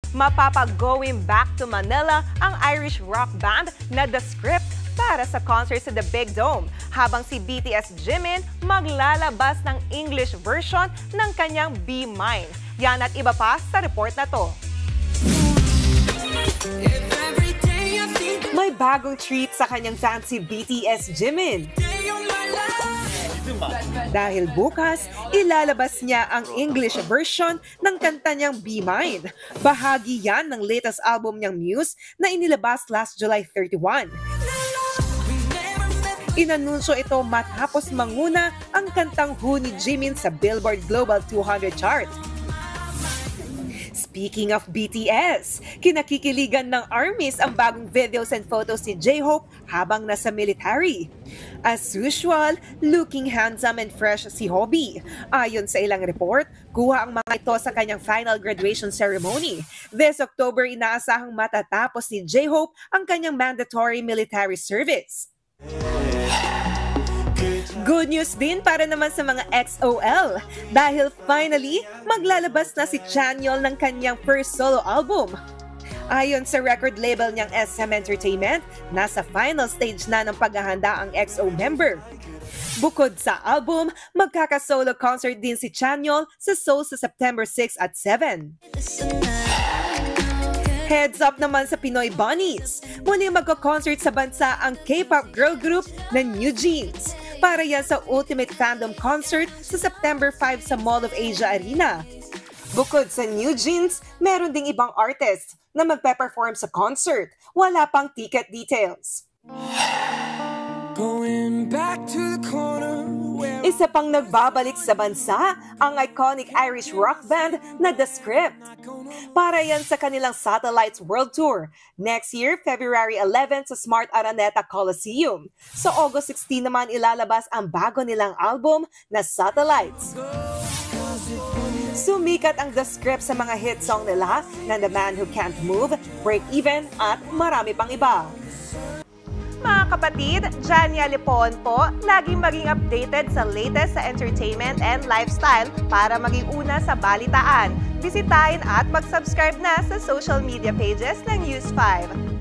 Mapapag-going back to Manila ang Irish rock band na The Script para sa concert sa The Big Dome, habang si BTS Jimin maglalabas ng English version ng kanyang Be Mine. Yan at iba pa sa report na to. May bagong treat sa kanyang fan si BTS Jimin. Dahil bukas, ilalabas niya ang English version ng kanta niyang Be Mine. Bahagi yan ng latest album niyang Muse na inilabas last July 31. Inanunsyo ito matapos manguna ang kantang Who ni Jimin sa Billboard Global 200 chart. Speaking of BTS, kinakikiligan ng ARMYs ang bagong videos and photos ni J-Hope habang nasa military. As usual, looking handsome and fresh si Hobie. Ayon sa ilang report, kuha ang mga ito sa kanyang final graduation ceremony. This October, inaasahang matatapos ni J-Hope ang kanyang mandatory military service. Good news din para naman sa mga XOL dahil finally maglalabas na si Chanyeol ng kanyang first solo album. Ayon sa record label niyang SM Entertainment, nasa final stage na ng paghahanda ang XO member. Bukod sa album, magkaka-solo concert din si Chanyeol sa Seoul sa September 6 at 7. Heads up naman sa Pinoy Bunnies. Muli magko-concert sa bansa ang K-pop girl group na New Jeans. Para yan sa Ultimate Fandom Concert sa September 5 sa Mall of Asia Arena. Bukod sa New Jeans, meron ding ibang artists na magpe-perform sa concert. Wala pang ticket details. Going back to the corner where... Isa pang nagbabalik sa bansa ang iconic Irish rock band na The Script. Para yan sa kanilang Satellites World Tour. Next year, February 11 sa Smart Araneta Coliseum. Sa August 16 naman ilalabas ang bago nilang album na Satellites. Sumikat ang The Script sa mga hit song nila na The Man Who Can't Move, Break Even at marami pang iba. Mga kapatid, Jania Lipon po, laging maging updated sa latest sa entertainment and lifestyle para maging una sa balitaan. Bisitahin at mag-subscribe na sa social media pages ng News 5.